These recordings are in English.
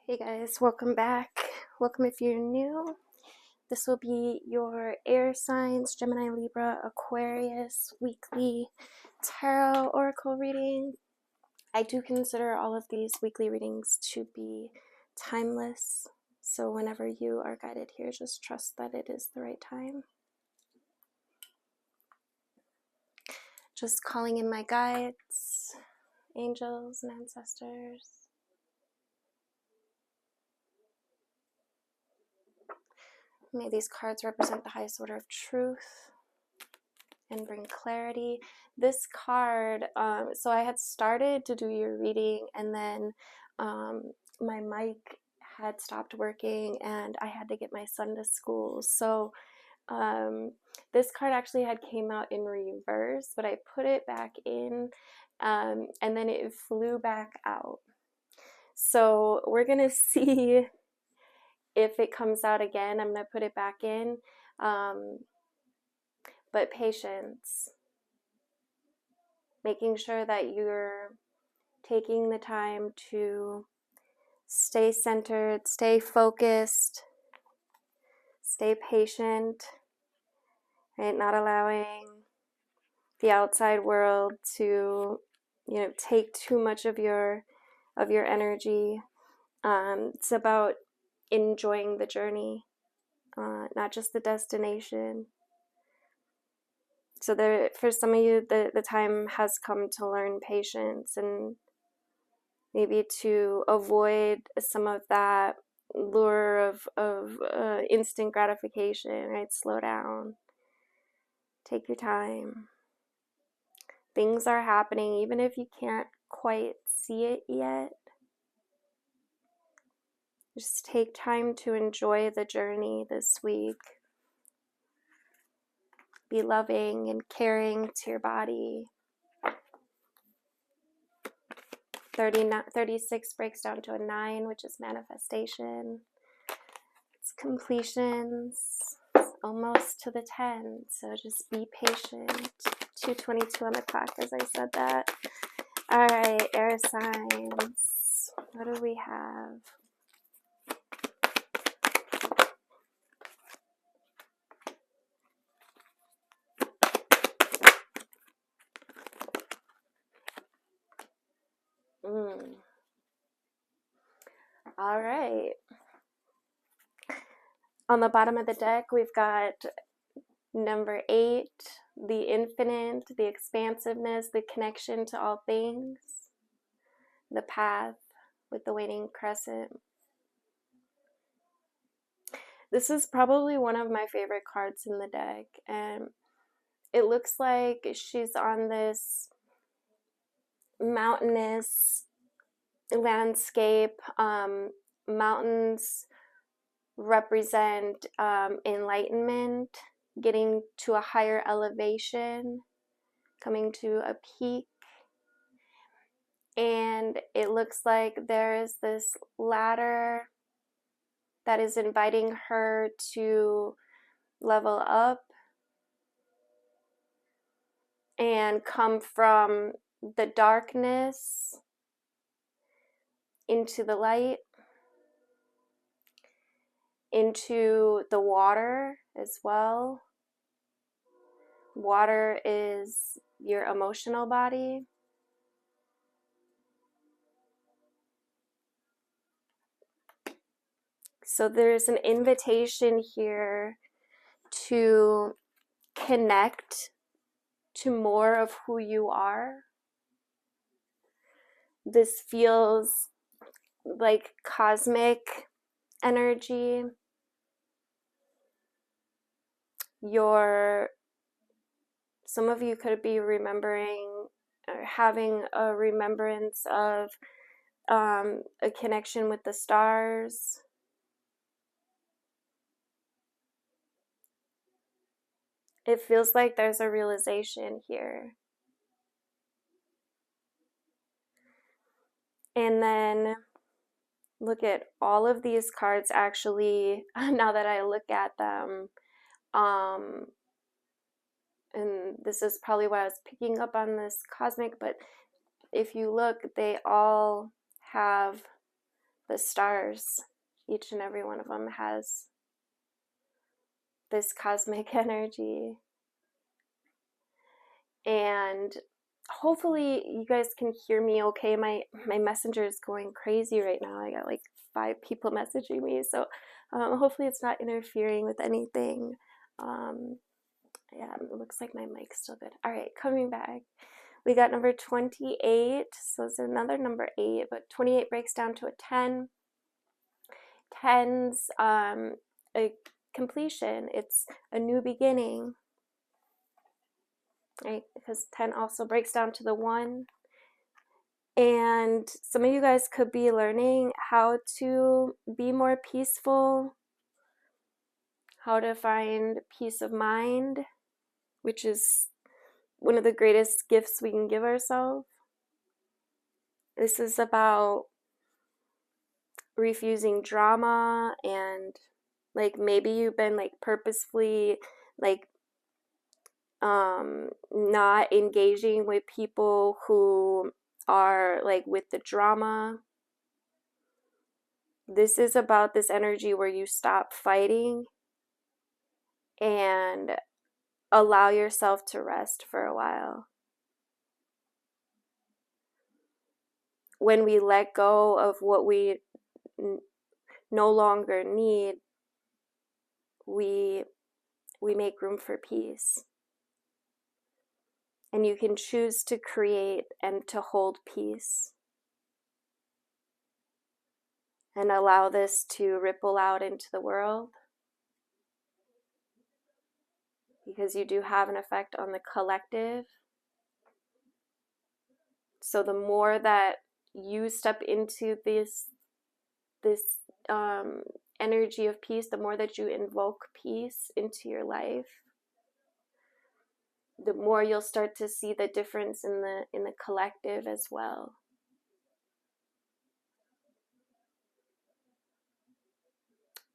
Hey guys, welcome back. Welcome if you're new. This will be your air signs, Gemini, Libra, Aquarius, weekly tarot oracle reading. I do consider all of these weekly readings to be timeless. So whenever you are guided here, just trust that it is the right time. Just calling in my guides, angels, and ancestors. May these cards represent the highest order of truth and bring clarity. This card, so I had started to do your reading, and then my mic had stopped working and I had to get my son to school. So this card actually had came out in reverse, but I put it back in and then it flew back out. So we're gonna see if it comes out again. I'm gonna put it back in, but patience, making sure that you're taking the time to stay centered, stay focused, stay patient, right? Not allowing the outside world to, take too much of your energy. It's about enjoying the journey, not just the destination. So there, for some of you, the time has come to learn patience and maybe to avoid some of that lure of instant gratification, right? Slow down. Take your time. Things are happening even if you can't quite see it yet. Just take time to enjoy the journey this week. Be loving and caring to your body. 36 breaks down to a 9, which is manifestation. It's completions. It's almost to the 10, so just be patient. 2:22 on the clock as I said that. All right, air signs. What do we have? All right. On the bottom of the deck, we've got number 8, the infinite, the expansiveness, the connection to all things, the path with the waning crescent. This is probably one of my favorite cards in the deck, and it looks like she's on this mountainous landscape. Mountains represent enlightenment, getting to a higher elevation, coming to a peak. And it looks like there's this ladder that is inviting her to level up and come from the darkness into the light, into the water as well. Water is your emotional body. So there's an invitation here to connect to more of who you are. This feels like cosmic energy. Some of you could be remembering or having a remembrance of a connection with the stars. It feels like there's a realization here. And then look at all of these cards actually, now that I look at them, and this is probably why I was picking up on this cosmic, but if you look, they all have the stars, each and every one of them has this cosmic energy. And hopefully you guys can hear me okay. My messenger is going crazy right now. I got like 5 people messaging me, so hopefully it's not interfering with anything. Yeah, it looks like my mic's still good. All right, coming back. We got number 28, so it's another number 8, but 28 breaks down to a 10. 10's a completion. It's a new beginning, right? Because 10 also breaks down to the 1. And some of you guys could be learning how to be more peaceful, how to find peace of mind, which is one of the greatest gifts we can give ourselves. This is about refusing drama, and like maybe you've been like purposefully like not engaging with people who are like with the drama. This is about this energy where you stop fighting and allow yourself to rest for a while. When we let go of what we no longer need, we make room for peace. And you can choose to create and to hold peace. And allow this to ripple out into the world. Because you do have an effect on the collective. So the more that you step into this energy of peace, the more that you invoke peace into your life, the more you'll start to see the difference in the collective as well.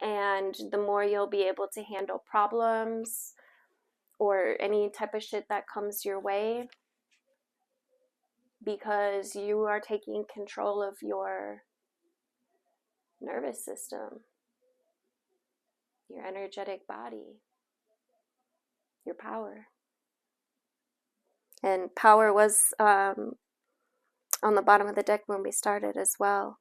And the more you'll be able to handle problems or any type of shit that comes your way, because you are taking control of your nervous system, your energetic body, your power. And power was on the bottom of the deck when we started as well.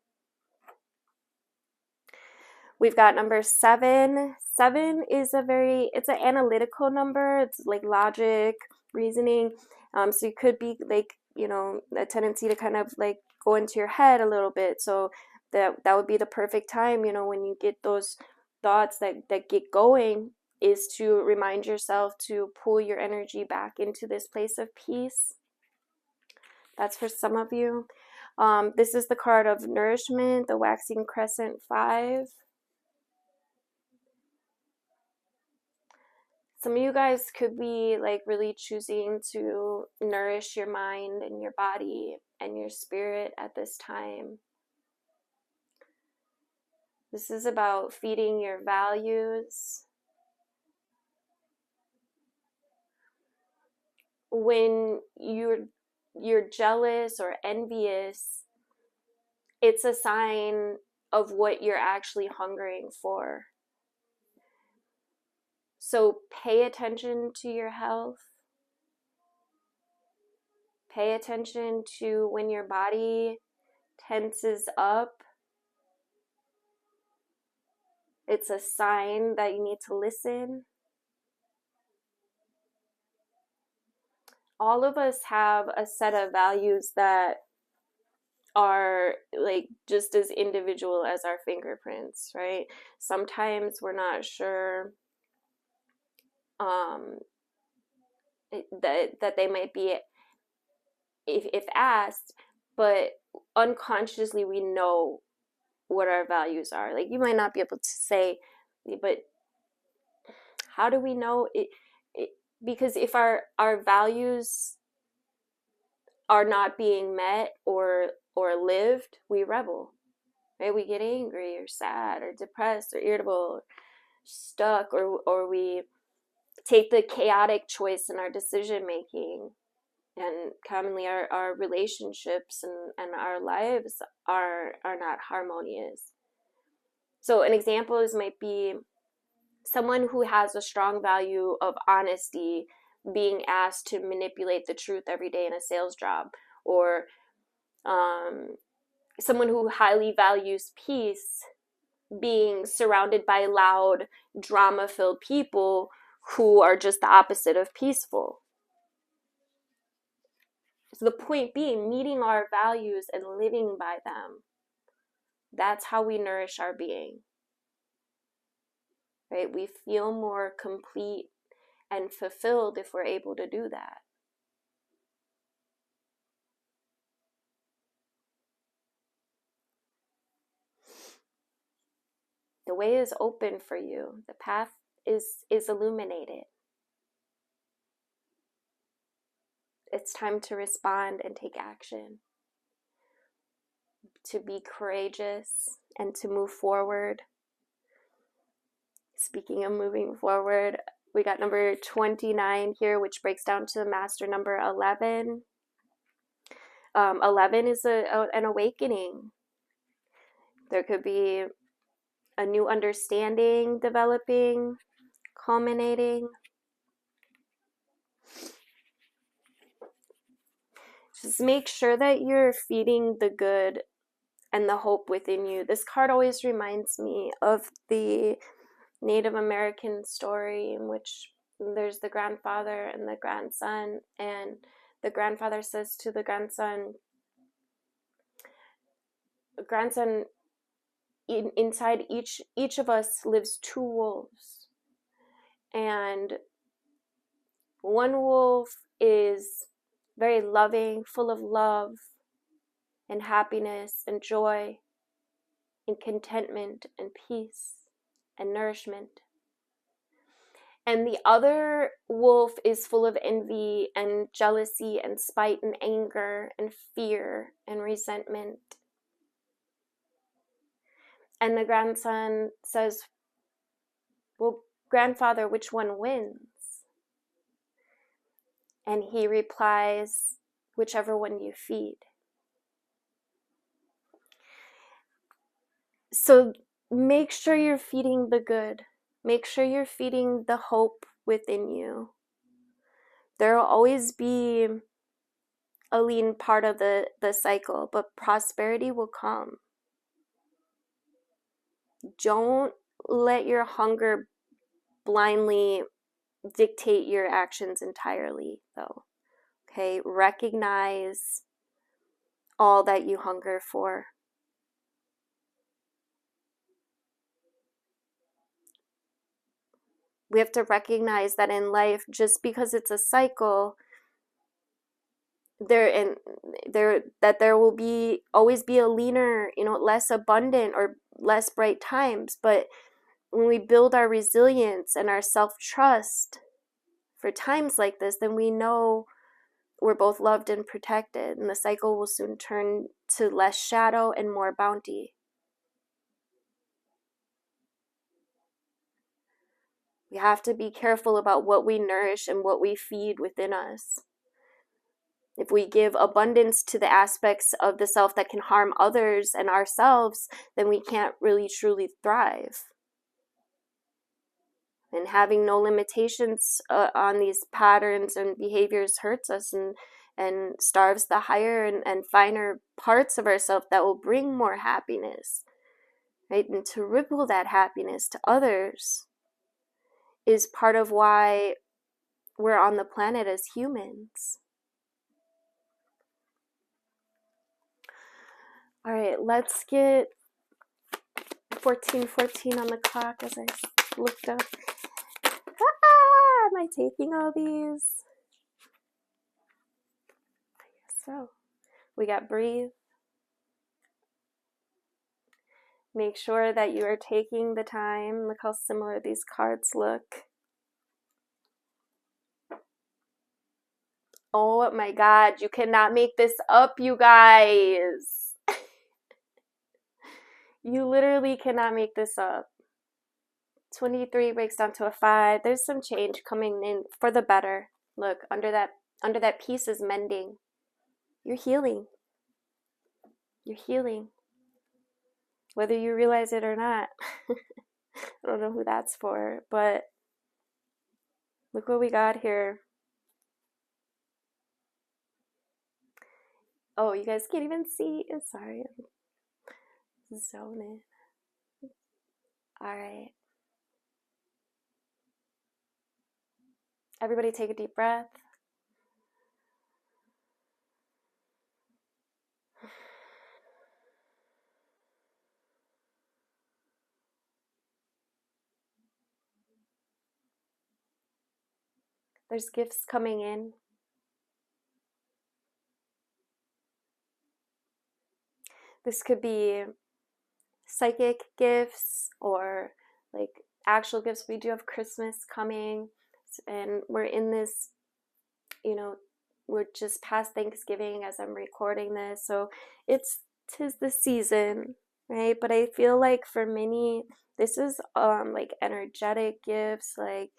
We've got number 7. 7 is it's an analytical number. It's like logic, reasoning. So you could be like, a tendency to kind of like go into your head a little bit. So that would be the perfect time, when you get those thoughts that get going, is to remind yourself to pull your energy back into this place of peace. That's for some of you. This is the card of nourishment, the waxing crescent 5. Some of you guys could be like really choosing to nourish your mind and your body and your spirit at this time. This is about feeding your values. When you're jealous or envious, it's a sign of what you're actually hungering for. So pay attention to your health. Pay attention to when your body tenses up. It's a sign that you need to listen. All of us have a set of values that are like just as individual as our fingerprints, right? Sometimes we're not sure that they might be if asked, but unconsciously we know what our values are. Like you might not be able to say, but how do we know it? Because if our values are not being met or lived, we rebel, right? We get angry or sad or depressed or irritable, or stuck, or we take the chaotic choice in our decision making. And commonly our relationships and our lives are not harmonious. So an example might be someone who has a strong value of honesty being asked to manipulate the truth every day in a sales job, or someone who highly values peace being surrounded by loud, drama-filled people who are just the opposite of peaceful. So the point being, meeting our values and living by them. That's how we nourish our being. Right? We feel more complete and fulfilled if we're able to do that. The way is open for you. The path is illuminated. It's time to respond and take action, to be courageous and to move forward. Speaking of moving forward, we got number 29 here, which breaks down to the master number 11. 11 is an awakening. There could be a new understanding developing, culminating. Just make sure that you're feeding the good and the hope within you. This card always reminds me of the Native American story in which there's the grandfather and the grandson, and the grandfather says to the grandson, inside each of us lives two wolves, and one wolf is very loving, full of love and happiness and joy and contentment and peace and nourishment. And the other wolf is full of envy and jealousy and spite and anger and fear and resentment. And the grandson says, well, grandfather, which one wins? And he replies, whichever one you feed. So make sure you're feeding the good. Make sure you're feeding the hope within you. There will always be a lean part of the cycle, but prosperity will come. Don't let your hunger blindly dictate your actions entirely, though. Okay, recognize all that you hunger for. We have to recognize that in life, just because it's a cycle, there will be always be a leaner, less abundant or less bright times. But when we build our resilience and our self-trust for times like this, then we know we're both loved and protected, and the cycle will soon turn to less shadow and more bounty. We have to be careful about what we nourish and what we feed within us. If we give abundance to the aspects of the self that can harm others and ourselves, then we can't really truly thrive. And having no limitations on these patterns and behaviors hurts us and starves the higher and finer parts of ourselves that will bring more happiness, right? And to ripple that happiness to others is part of why we're on the planet as humans. All right, let's get 14:14 on the clock as I looked up. Am I taking all these? I guess so. We got breathe. Make sure that you are taking the time. Look how similar these cards look. Oh my God, you cannot make this up, you guys. You literally cannot make this up. 23 breaks down to a 5. There's some change coming in for the better. Look, under that Under that peace is mending. You're healing. You're healing. Whether you realize it or not. I don't know who that's for, but look what we got here. Oh, you guys can't even see. I'm sorry. I'm zoning. All right. Everybody take a deep breath. There's gifts coming in. This could be psychic gifts or like actual gifts. We do have Christmas coming, and we're in this, we're just past Thanksgiving as I'm recording this, so tis the season, right? But I feel like for many, this is like energetic gifts, like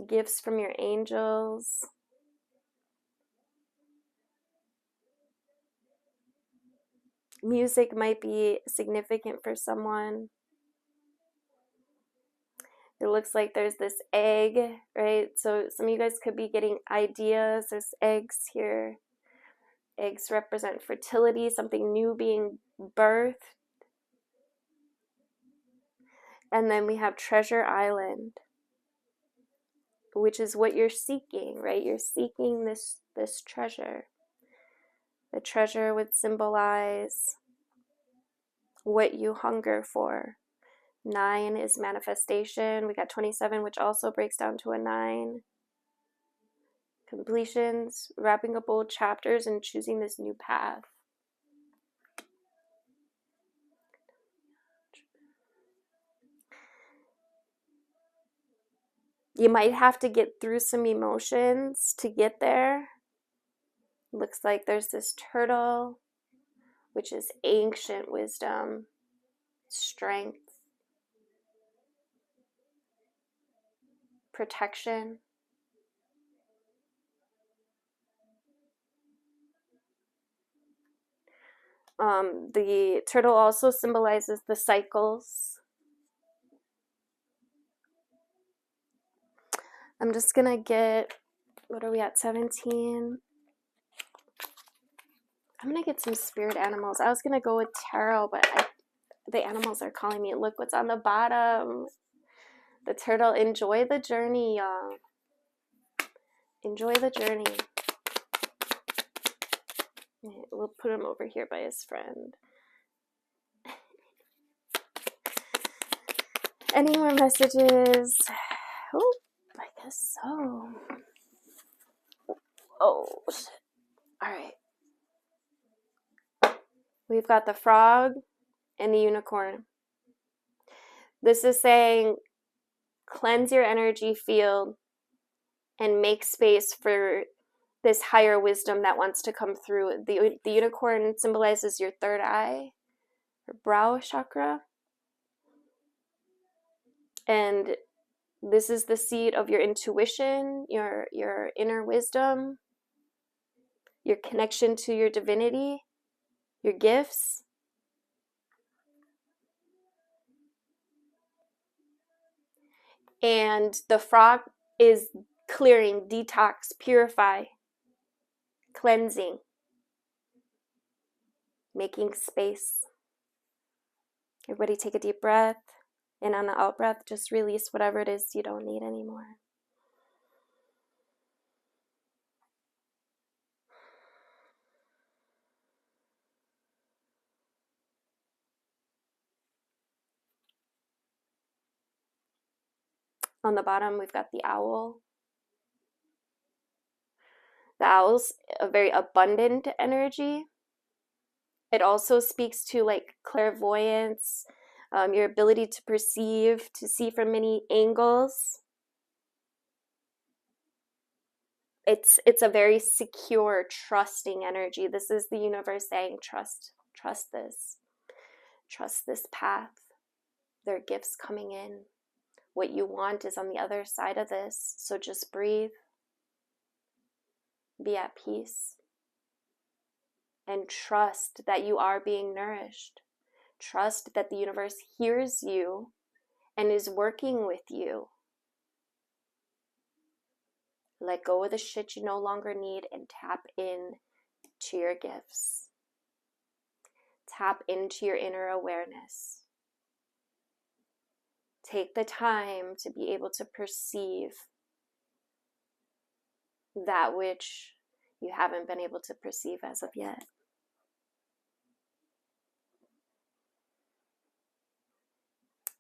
gifts from your angels. Music might be significant for someone. It looks like there's this egg, right? So some of you guys could be getting ideas. There's eggs here. Eggs represent fertility, something new being birthed. And then we have Treasure Island, which is what you're seeking, right? You're seeking this treasure. The treasure would symbolize what you hunger for. 9 is manifestation. We got 27, which also breaks down to a 9. Completions, wrapping up old chapters, and choosing this new path. You might have to get through some emotions to get there. Looks like there's this turtle, which is ancient wisdom, strength, protection. The turtle also symbolizes the cycles. I'm just gonna get, what are we at, 17? I'm gonna get some spirit animals. I was gonna go with tarot, but the animals are calling me. Look what's on the bottom. The turtle. Enjoy the journey, y'all. Enjoy the journey. We'll put him over here by his friend. Any more messages? Oh, I guess so. Oh, shit. All right. We've got the frog and the unicorn. This is saying cleanse your energy field and make space for this higher wisdom that wants to come through. The unicorn symbolizes your third eye, your brow chakra. And this is the seat of your intuition, your inner wisdom, your connection to your divinity, your gifts. And the frog is clearing, detox, purify, cleansing, making space. Everybody take a deep breath. And on the out breath, just release whatever it is you don't need anymore. On the bottom, we've got the owl. The owl's a very abundant energy. It also speaks to like clairvoyance, your ability to perceive, to see from many angles. It's a very secure, trusting energy. This is the universe saying, trust this path. There are gifts coming in. What you want is on the other side of this. So just breathe. be at peace, and trust that you are being nourished. Trust that the universe hears you and is working with you. Let go of the shit you no longer need and tap in to your gifts. Tap into your inner awareness. Take the time to be able to perceive that which you haven't been able to perceive as of yet.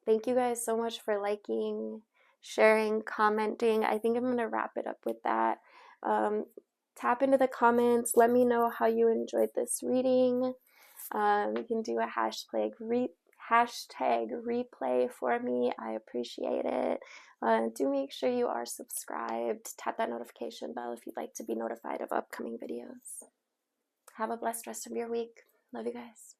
Thank you guys so much for liking, sharing, commenting. I think I'm going to wrap it up with that. Tap into the comments. Let me know how you enjoyed this reading. You can do a hashtag replay for me. I appreciate it. Do make sure you are subscribed. Tap that notification bell if you'd like to be notified of upcoming videos. Have a blessed rest of your week. Love you guys.